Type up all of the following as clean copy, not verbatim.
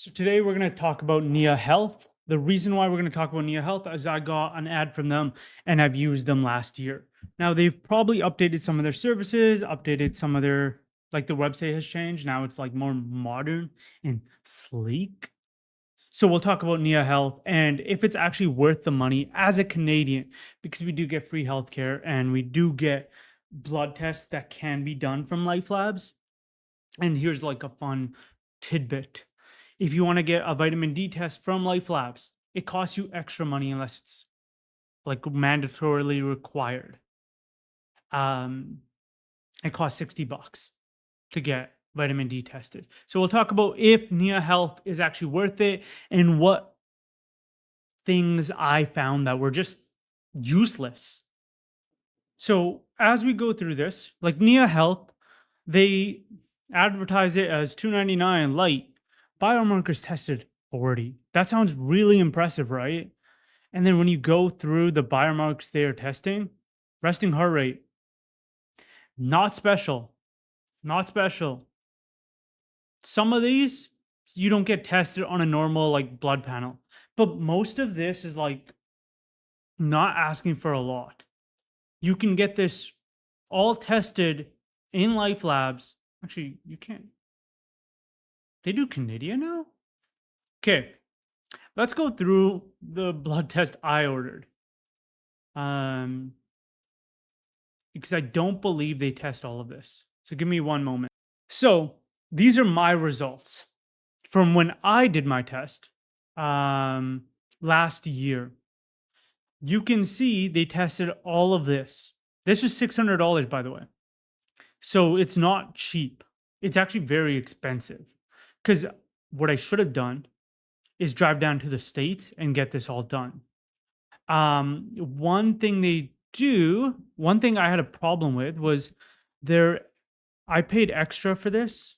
So today we're going to talk about NiaHealth. The reason why we're going to talk about NiaHealth is I got an ad from them and I've used them last year. Now they've probably updated some of their services, updated some of their like the website has changed. Now it's like more modern and sleek. So we'll talk about NiaHealth and if it's actually worth the money as a Canadian, because we do get free healthcare and we do get blood tests that can be done from Life Labs. And here's like a fun tidbit. If you want to get a vitamin D test from Life Labs, it costs you extra money unless it's like mandatorily required. Um, it costs $60 to get vitamin D tested. So we'll talk about if Nia Health is actually worth it and what things I found that were just useless. So as we go through this, like Nia Health, they advertise it as 299 light, biomarkers tested 40. That sounds really impressive, right? And then when you go through the biomarkers they are testing, resting heart rate, not special, not special. Some of these you don't get tested on a normal like blood panel, but most of this is like not asking for a lot. You can get this all tested in Life Labs. Actually, you can't. They do Canadian now? Okay, let's go through the blood test I ordered. Um, because I don't believe they test all of this. So give me one moment. So these are my results from when I did my test last year. You can see they tested all of this. This is $600, by the way. So it's not cheap. It's actually very expensive. Because what I should have done is drive down to the States and get this all done. One thing I had a problem with was there, I paid extra for this.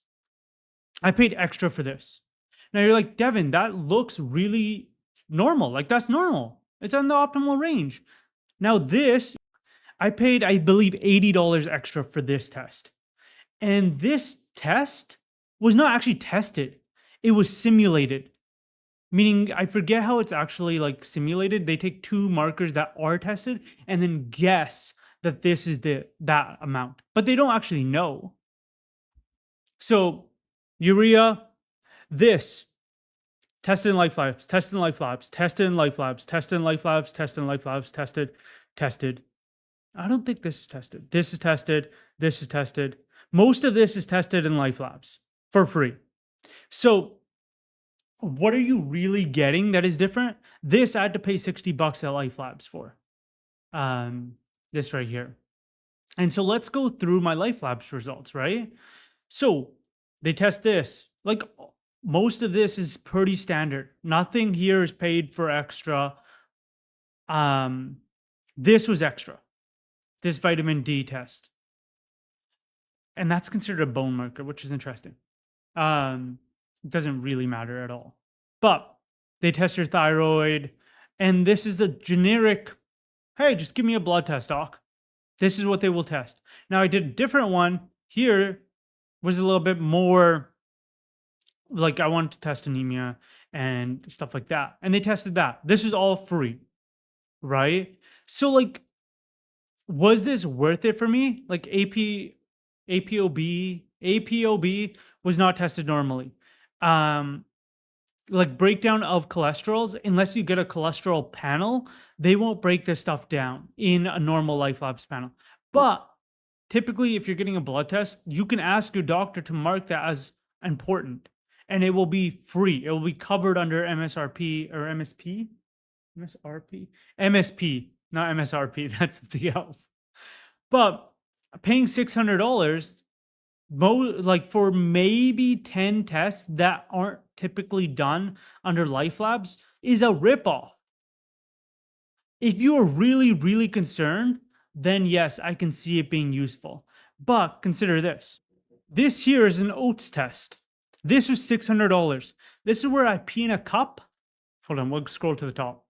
I paid extra for this. Now you're like, Devin, that looks really normal. Like that's normal. It's on the optimal range. Now this, I paid, I believe, $80 extra for this test. And this test was not actually tested. It was simulated. Meaning, I forget how it's actually like simulated. They take two markers that are tested and then guess that this is that amount, but they don't actually know. So, urea, this tested in Life Labs, tested in Life Labs, tested in Life Labs, tested in Life Labs, tested in Life Labs, tested, tested. I don't think this is tested. This is tested. This is tested. Most of this is tested in Life Labs for free. So what are you really getting that is different? This I had to pay $60 at Life Labs for. This right here. And so let's go through my Life Labs results, right? So they test this. Like most of this is pretty standard. Nothing here is paid for extra. This was extra. This vitamin D test. And that's considered a bone marker, which is interesting. It doesn't really matter at all. But they test your thyroid, and this is a generic, hey, just give me a blood test, doc. This is what they will test. Now, I did a different one. Here was a little bit more like I wanted to test anemia and stuff like that. And they tested that. This is all free, right? So, like, was this worth it for me? Like APOB was not tested normally. Um, like breakdown of cholesterols, unless you get a cholesterol panel, they won't break this stuff down in a normal Life Labs panel. But typically, if you're getting a blood test, you can ask your doctor to mark that as important, and it will be free. It will be covered under MSRP or MSP, MSRP, MSP, not MSRP. That's something else. But paying $600 like for maybe 10 tests that aren't typically done under Life Labs is a ripoff. If you are really, really concerned, then yes, I can see it being useful. But consider this. This here is an oats test. This was $600. This is where I pee in a cup. Hold on, we'll scroll to the top.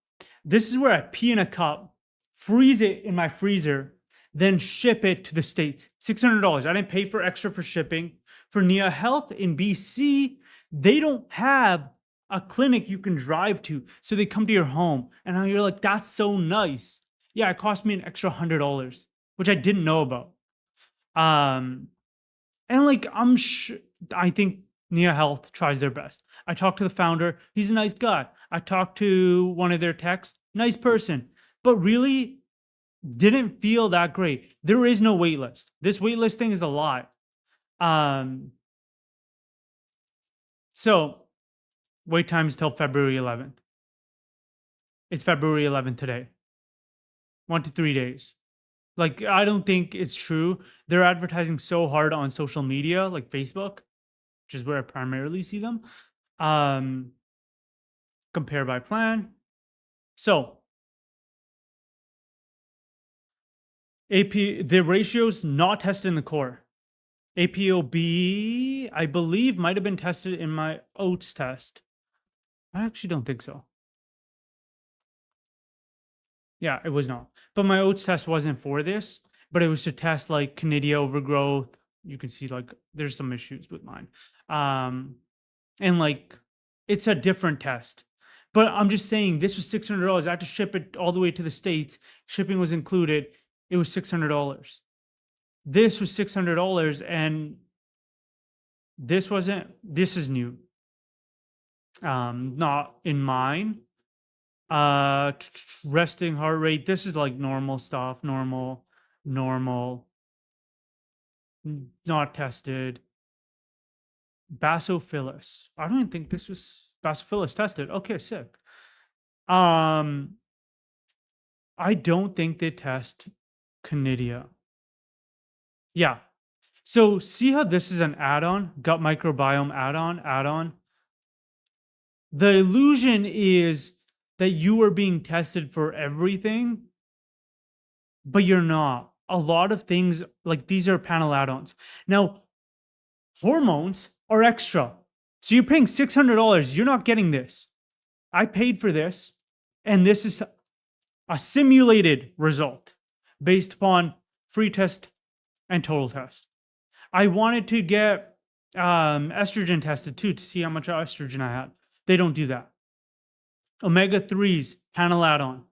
This is where I pee in a cup, freeze it in my freezer, then ship it to the States. $600. I didn't pay for extra for shipping. For NiaHealth in BC, they don't have a clinic you can drive to. So they come to your home. And now you're like, that's so nice. Yeah, it cost me an extra $100, which I didn't know about. Um, and like I think NiaHealth tries their best. I talked to the founder, he's a nice guy. I talked to one of their techs, nice person. But really didn't feel that great. There is no wait list. This wait list thing is a lie. Um, so wait times till February 11th. It's February 11th today. 1 to 3 days. Like, I don't think it's true. They're advertising so hard on social media, like Facebook, which is where I primarily see them. Um, compare by plan. So AP, the ratios not tested in the core. APOB, I believe, might have been tested in my oats test. I actually don't think so. Yeah, it was not. But my oats test wasn't for this, but it was to test like canidia overgrowth. You can see like there's some issues with mine. Um, and like it's a different test. But I'm just saying this was $600. I had to ship it all the way to the States. Shipping was included. It was $600. This was $600 and this wasn't, this is new. Not in mine. Resting heart rate. This is like normal stuff, normal, not tested. Basophilus. I don't think this was Basophilus tested. Okay, sick. Um, I don't think they test Canidia. Yeah. So see how this is an add-on, gut microbiome add-on. The illusion is that you are being tested for everything, but you're not. A lot of things like these are panel add-ons. Now, hormones are extra. So you're paying $600. You're not getting this. I paid for this, and this is a simulated result based upon free test and total test. I wanted to get estrogen tested too to see how much estrogen I had. They don't do that. Omega 3s, panel add on,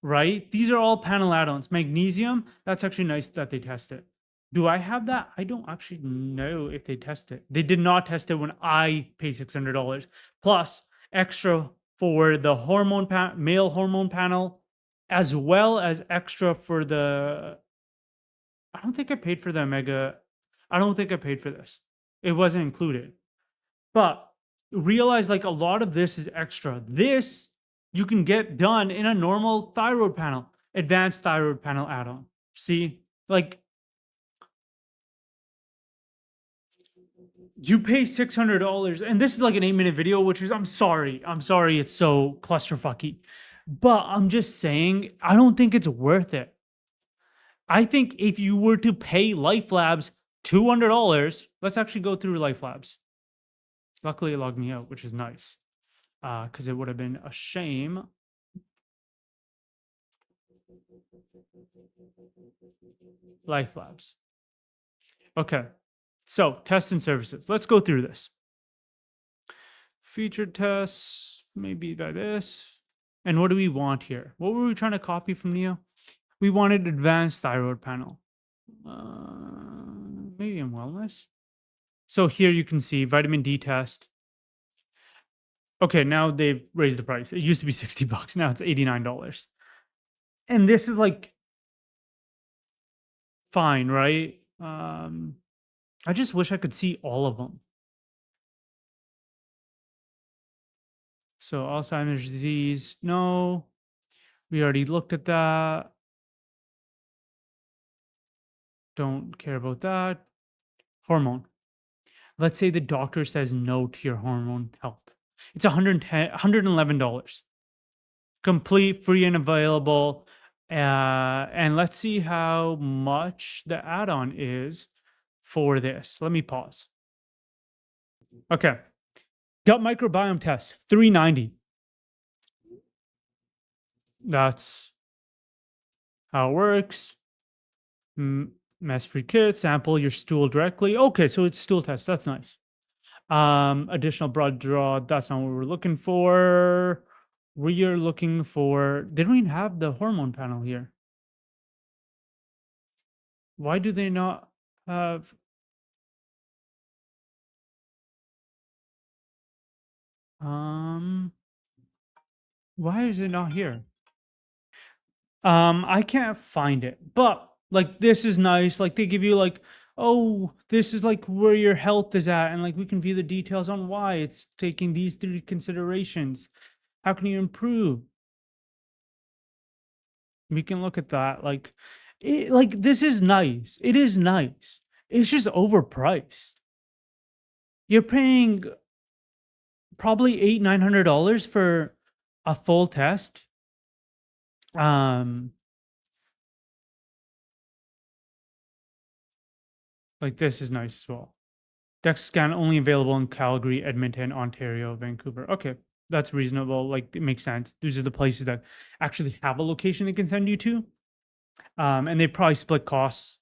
right? These are all panel add ons. Magnesium, that's actually nice that they test it. Do I have that? I don't actually know if they test it. They did not test it when I paid $600 plus extra for the male hormone panel, as well as extra for the. I don't think I paid for the omega. I don't think I paid for this. It wasn't included. But realize like a lot of this is extra. This you can get done in a normal thyroid panel, advanced thyroid panel add-on. See, like you pay $600, and this is like an 8-minute video, which is I'm sorry, it's so clusterfucky, but I'm just saying I don't think it's worth it. I think if you were to pay Life Labs $200, let's actually go through Life Labs. Luckily, it logged me out, which is nice, because it would have been a shame. Life Labs. Okay, so tests and services. Let's go through this. Featured tests, maybe by this. And what do we want here? What were we trying to copy from Neo? We wanted advanced thyroid panel. Maybe in wellness. So here you can see vitamin D test. Okay, now they've raised the price. It used to be $60. Now it's $89. And this is like fine, right? I just wish I could see all of them. So Alzheimer's disease, no. We already looked at that. Don't care about that. Hormone. Let's say the doctor says no to your hormone health. It's $111. Complete, free, and available. And let's see how much the add-on is for this. Let me pause. Okay. Gut microbiome test, $390. That's how it works. Mess-free kit, sample your stool directly. Okay, so it's stool test. That's nice. Additional blood draw, that's not what we're looking for. We are looking for, they don't even have the hormone panel here. Why do they not have um why is it not here? I can't find it. But like this is nice. Like they give you like, oh, this is like where your health is at, and like we can view the details on why it's taking these three considerations. How can you improve? We can look at that. Like this is nice. It is nice. It's just overpriced. You're paying probably $900 for a full test. Um, like this is nice as well. Dex scan only available in Calgary, Edmonton, Ontario, Vancouver. Okay, that's reasonable. Like it makes sense. These are the places that actually have a location they can send you to. And they probably split costs.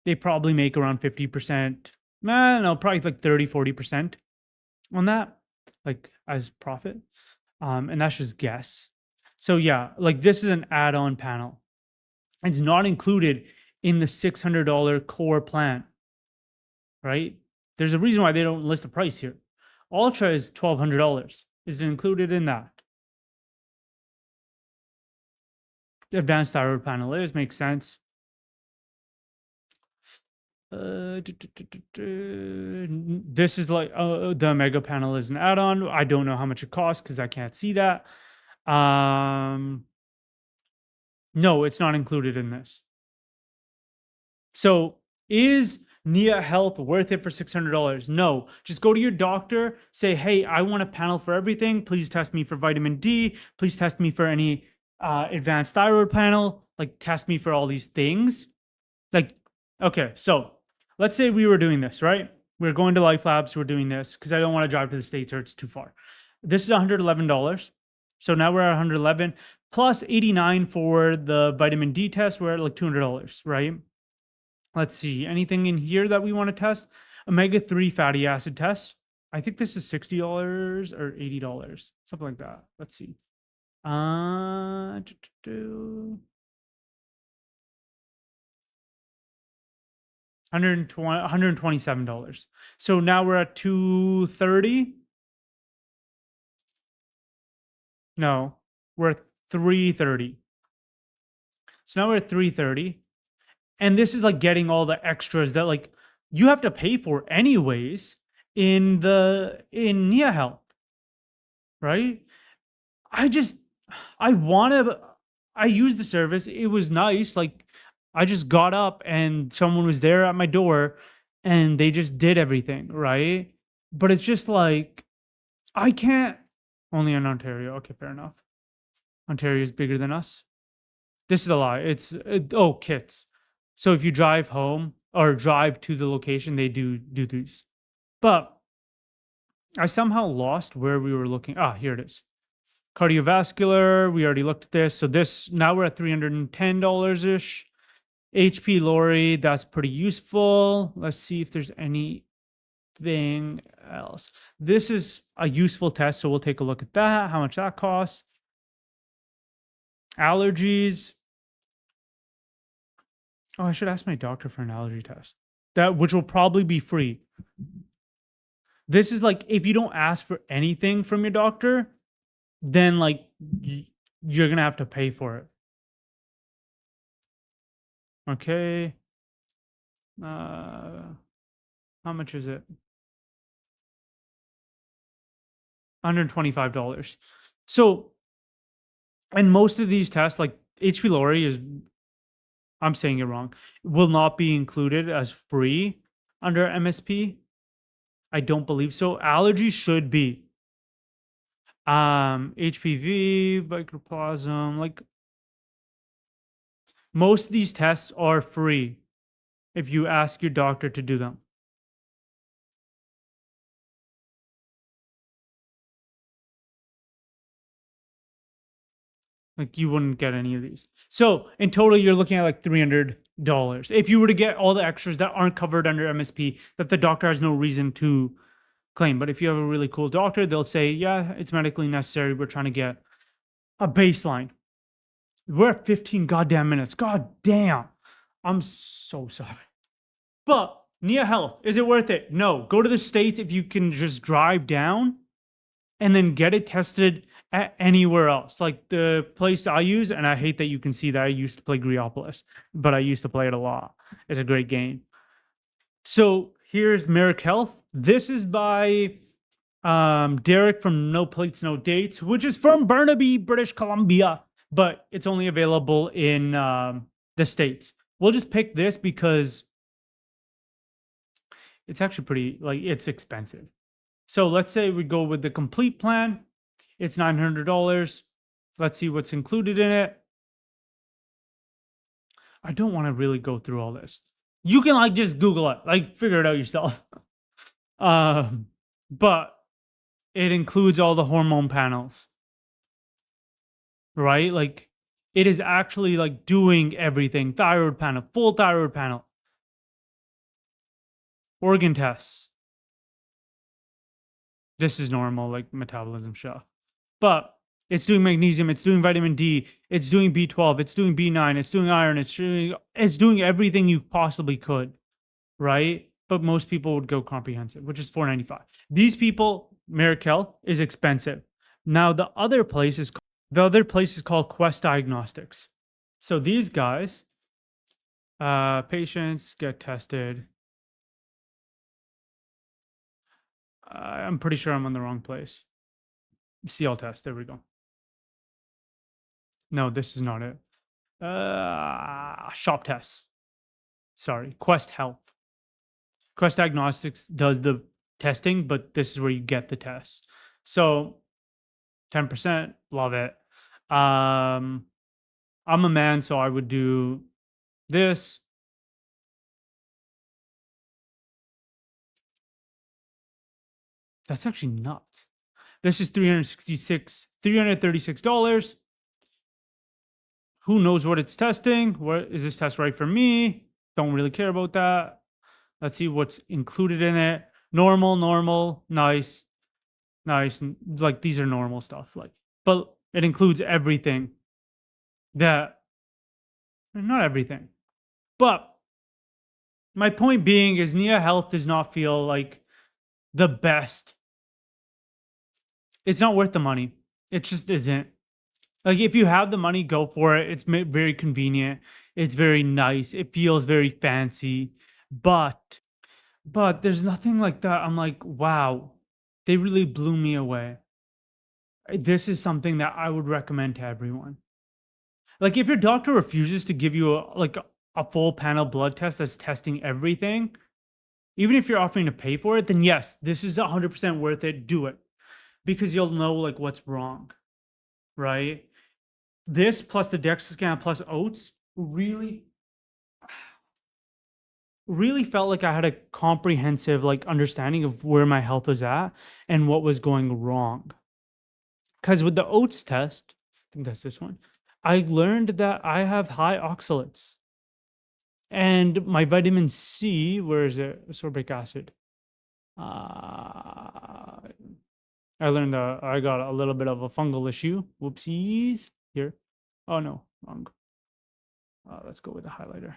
They probably make around 50%. Nah, no, probably like 30-40% on that, like as profit. And that's just guess. So yeah, like this is an add-on panel. It's not included in the $600 core plan, right? There's a reason why they don't list the price here. Ultra is $1,200. Is it included in that? The advanced thyroid panel is, makes sense. This is like the mega panel is an add-on. I don't know how much it costs because I can't see that. No, it's not included in this. So is NiaHealth worth it for $600? No. Just go to your doctor, say, hey, I want a panel for everything. Please test me for vitamin D. Please test me for any advanced thyroid panel. Like, test me for all these things. Like, okay, so let's say we were doing this, right? We're going to Life Labs, we're doing this because I don't want to drive to the States or it's too far. This is $111. So now we're at 111 plus 89 for the vitamin D test. We're at like $200, right? Let's see, anything in here that we want to test? Omega-3 fatty acid test. I think this is $60 or $80, something like that. Let's see. $127. So now we're at 230. No, we're at 330. So now we're at 330. And this is like getting all the extras that like you have to pay for anyways in NiaHealth, right? I just I wanna I used the service. It was nice. Like I just got up and someone was there at my door and they just did everything, right? But it's just like I can't only in Ontario. Okay, fair enough. Ontario is bigger than us. This is a lie. Oh, kits. So if you drive home or drive to the location, they do these. But I somehow lost where we were looking. Ah, here it is. Cardiovascular, we already looked at this. So this now we're at $310 ish. HP Lori, that's pretty useful. Let's see if there's anything else. This is a useful test, so we'll take a look at that. How much that costs. Allergies. Oh, I should ask my doctor for an allergy test. That which will probably be free. This is like if you don't ask for anything from your doctor, then like you're gonna have to pay for it. Okay. How much is it? $125. So, and most of these tests, like HP Lori is, I'm saying it wrong, will not be included as free under MSP. I don't believe so. Allergy should be. HPV, microplasm, like most of these tests are free if you ask your doctor to do them. Like you wouldn't get any of these. So in total, you're looking at like $300 if you were to get all the extras that aren't covered under MSP that the doctor has no reason to claim. But if you have a really cool doctor, they'll say, yeah, it's medically necessary. We're trying to get a baseline. We're at 15 goddamn minutes. God damn. I'm so sorry. But NiaHealth, is it worth it? No. Go to the States if you can just drive down and then get it tested at anywhere else. Like the place I use, and I hate that you can see that I used to play Griopolis, but I used to play it a lot. It's a great game. So here's Merrick Health. This is by Derek from No Plates, No Dates, which is from Burnaby, British Columbia, but it's only available in the States. We'll just pick this because it's actually pretty, like, it's expensive. So let's say we go with the complete plan. It's $900. Let's see what's included in it. I don't want to really go through all this. You can like just Google it, like figure it out yourself. But it includes all the hormone panels, right? Like it is actually like doing everything. Thyroid panel, full thyroid panel, organ tests. This is normal, like metabolism stuff. But it's doing magnesium, it's doing vitamin D, it's doing B12, it's doing B9, it's doing iron, it's doing everything you possibly could, right? But most people would go comprehensive, which is $495. These people, Merrick Health, is expensive. Now the other place is called Quest Diagnostics. So these guys, patients get tested. I'm pretty sure I'm on the wrong place. CL test. There we go. No, this is not it. Shop tests. Sorry, Quest Health. Quest Diagnostics does the testing, but this is where you get the tests. So 10%, love it. I'm a man, so I would do this. That's actually nuts. This is $336. Who knows what it's testing? What is this test right for me? Don't really care about that. Let's see what's included in it. Normal, nice. Like these are normal stuff. Like, but it includes everything that, not everything. But my point being is NiaHealth does not feel like the best. It's not worth the money. It just isn't. Like if you have the money, go for it. It's very convenient. It's very nice. It feels very fancy. But there's nothing like that. I'm like, wow, they really blew me away. This is something that I would recommend to everyone. Like if your doctor refuses to give you a full panel blood test that's testing everything, even if you're offering to pay for it, then yes, this is 100% worth it. Do it because you'll know like what's wrong, right? This plus the DEXA scan plus oats really felt like I had a comprehensive like understanding of where my health was at and what was going wrong. Because with the oats test, I think that's this one, I learned that I have high oxalates. And my vitamin C, where is it? Ascorbic acid. I learned that I got a little bit of a fungal issue. Whoopsies. Here. Oh no, wrong. Let's go with the highlighter.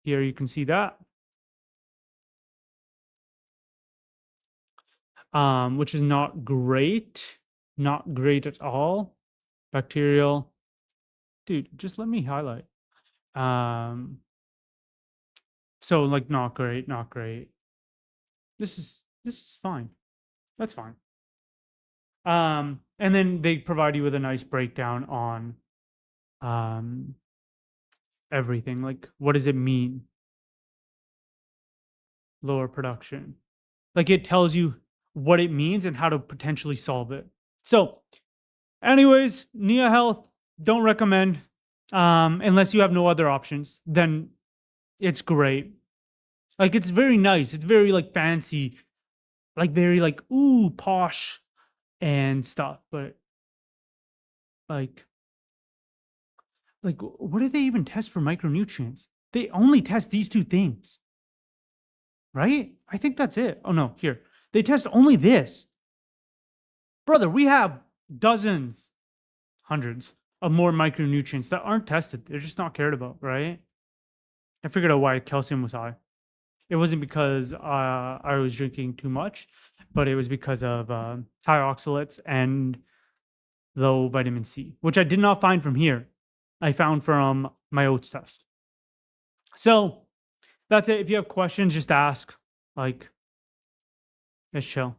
Here you can see that. Which is not great. Not great at all. Bacterial. Dude, just let me highlight. So like not great, not great. This is fine. That's fine. And then they provide you with a nice breakdown on everything. Like what does it mean? Lower production. Like it tells you what it means and how to potentially solve it. So, anyways, NiaHealth, don't recommend. Unless you have no other options, then it's great. Like it's very nice. It's very like fancy, like very like ooh posh and stuff. But like what do they even test for micronutrients? They only test these two things, right? I think that's it. Oh no, here They test only this. Brother, we have dozens, hundreds of more micronutrients that aren't tested. They're just not cared about, right? I figured out why calcium was high. It wasn't because I was drinking too much, but it was because of high oxalates and low vitamin C, which I did not find from here. I found from my oats test. So that's it. If you have questions, just ask. Like, it's chill.